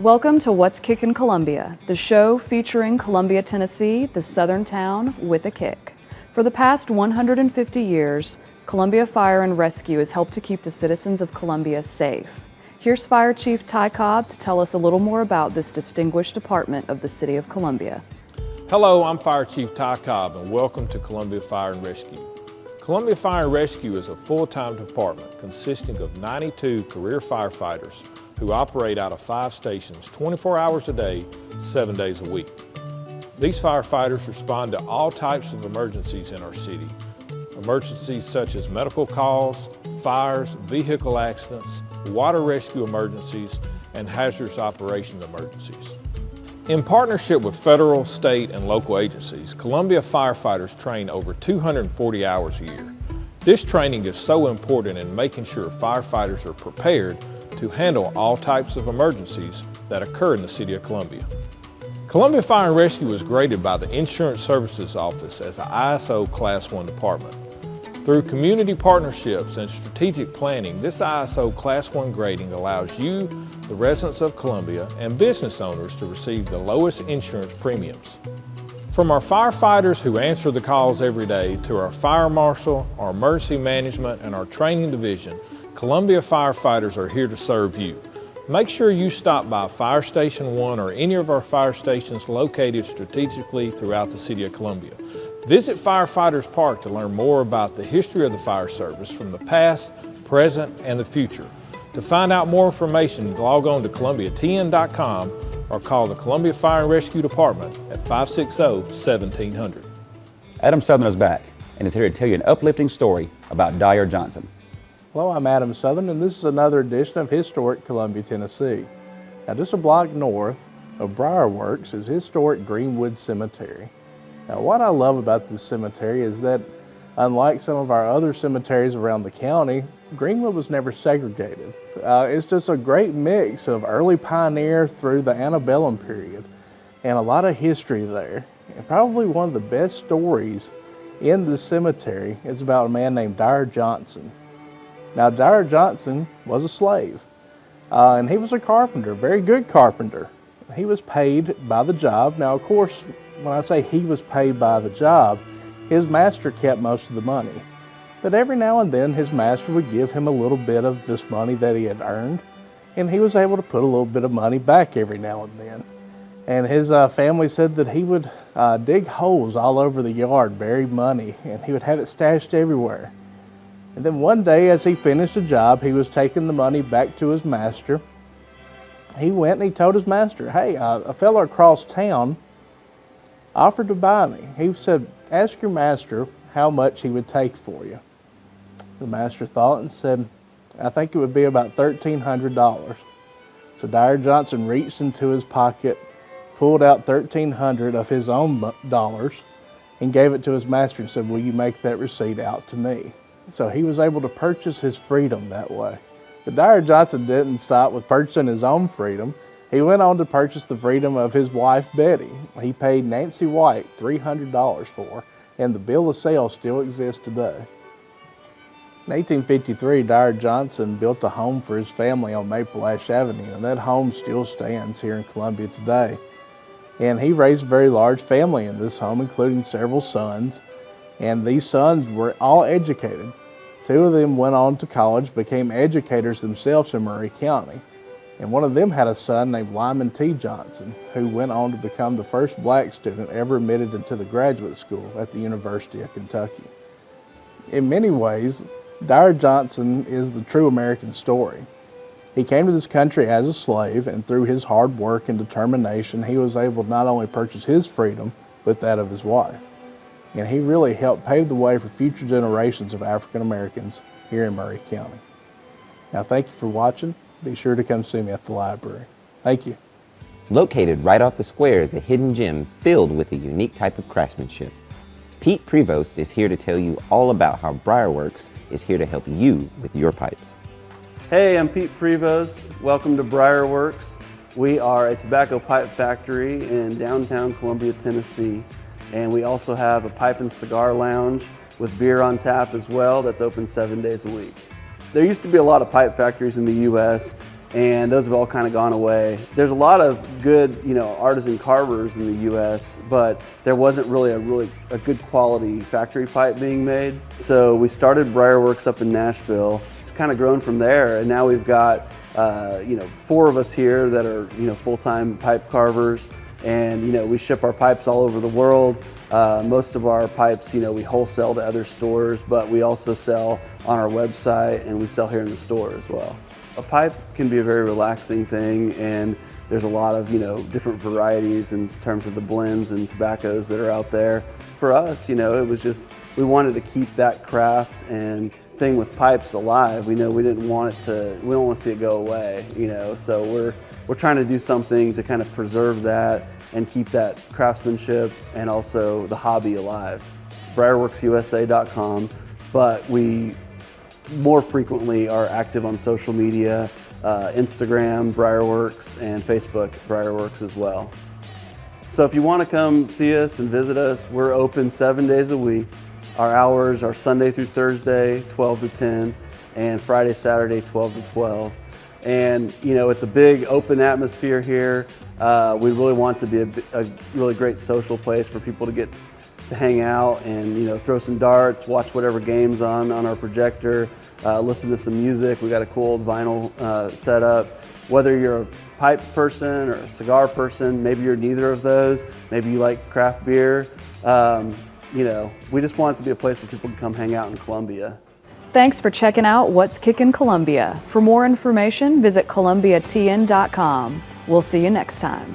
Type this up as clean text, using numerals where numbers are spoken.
Welcome to What's Kickin' Columbia, the show featuring Columbia, Tennessee, the southern town with a kick. For the past 150 years, Columbia Fire and Rescue has helped to keep the citizens of Columbia safe. Here's Fire Chief Ty Cobb to tell us a little more about this distinguished department of the City of Columbia. Hello, I'm Fire Chief Ty Cobb and welcome to Columbia Fire and Rescue. Columbia Fire and Rescue is a full-time department consisting of 92 career firefighters who operate out of 5 stations 24 hours a day, 7 days a week. These firefighters respond to all types of emergencies in our city. Emergencies such as medical calls, fires, vehicle accidents, water rescue emergencies, and hazardous operations emergencies. In partnership with federal, state, and local agencies, Columbia firefighters train over 240 hours a year. This training is so important in making sure firefighters are prepared to handle all types of emergencies that occur in the City of Columbia. Columbia Fire and Rescue was graded by the Insurance Services Office as an ISO Class 1 department. Through community partnerships and strategic planning, this ISO Class 1 grading allows you, the residents of Columbia, and business owners to receive the lowest insurance premiums. From our firefighters who answer the calls every day to our fire marshal, our emergency management, and our training division, Columbia firefighters are here to serve you. Make sure you stop by Fire Station 1 or any of our fire stations located strategically throughout the City of Columbia. Visit Firefighters Park to learn more about the history of the fire service from the past, present, and the future. To find out more information, log on to columbiatn.com or call the Columbia Fire and Rescue Department at 560-1700. Adam Southern is back and is here to tell you an uplifting story about Dyer Johnson. Hello, I'm Adam Southern, and this is another edition of Historic Columbia, Tennessee. Now, just a block north of BriarWorks is historic Greenwood Cemetery. Now, what I love about this cemetery is that, unlike some of our other cemeteries around the county, Greenwood was never segregated. It's just a great mix of early pioneer through the antebellum period, and a lot of history there. And probably one of the best stories in this cemetery is about a man named Dyer Johnson. Now, Dyer Johnson was a slave, and he was a carpenter, very good carpenter. He was paid by the job. Now, of course, when I say he was paid by the job, his master kept most of the money. But every now and then, his master would give him a little bit of this money that he had earned, and he was able to put a little bit of money back every now and then. And his family said that he would dig holes all over the yard, bury money, and he would have it stashed everywhere. And then one day, as he finished the job, he was taking the money back to his master. He went and he told his master, hey, a fellow across town offered to buy me. He said, ask your master how much he would take for you. The master thought and said, I think it would be about $1,300. So Dyer Johnson reached into his pocket, pulled out $1,300 of his own dollars, and gave it to his master and said, will you make that receipt out to me? So he was able to purchase his freedom that way. But Dyer Johnson didn't stop with purchasing his own freedom. He went on to purchase the freedom of his wife, Betty. He paid Nancy White $300 for her, and the bill of sale still exists today. In 1853, Dyer Johnson built a home for his family on Maple Ash Avenue, and that home still stands here in Columbia today. And he raised a very large family in this home, including several sons, and these sons were all educated. 2 of them went on to college, became educators themselves in Murray County. And one of them had a son named Lyman T. Johnson, who went on to become the first black student ever admitted into the graduate school at the University of Kentucky. In many ways, Dyer Johnson is the true American story. He came to this country as a slave, and through his hard work and determination, he was able to not only purchase his freedom, but that of his wife. And he really helped pave the way for future generations of African Americans here in Murray County. Now, thank you for watching. Be sure to come see me at the library. Thank you. Located right off the square is a hidden gem filled with a unique type of craftsmanship. Pete Prevost is here to tell you all about how BriarWorks is here to help you with your pipes. Hey, I'm Pete Prevost. Welcome to BriarWorks. We are a tobacco pipe factory in downtown Columbia, Tennessee. And we also have a pipe and cigar lounge with beer on tap as well that's open 7 days a week. There used to be a lot of pipe factories in the U.S. and those have all kind of gone away. There's a lot of good, artisan carvers in the U.S., but there wasn't really a good quality factory pipe being made. So we started BriarWorks up in Nashville. It's kind of grown from there, and now we've got 4 of us here that are full-time pipe carvers, and we ship our pipes all over the world. Most of our pipes, we wholesale to other stores, but we also sell on our website, and we sell here in the store as well. A pipe can be a very relaxing thing, and there's a lot of different varieties in terms of the blends and tobaccos that are out there. For us, it was just, we wanted to keep that craft and thing with pipes alive. We didn't want we don't want to see it go away, so we're trying to do something to kind of preserve that and keep that craftsmanship and also the hobby alive. BriarWorksUSA.com, but we more frequently are active on social media, Instagram, BriarWorks, and Facebook, BriarWorks as well. So if you want to come see us and visit us, we're open 7 days a week. Our hours are Sunday through Thursday, 12 to 10, and Friday, Saturday, 12 to 12. And it's a big open atmosphere here. We really want to be a really great social place for people to get to hang out and throw some darts, watch whatever games on our projector, listen to some music. We got a cool old vinyl setup. Whether you're a pipe person or a cigar person, maybe you're neither of those, maybe you like craft beer, we just want it to be a place where people can come hang out in Columbia. Thanks for checking out What's Kickin' Columbia. For more information, visit columbiatn.com. We'll see you next time.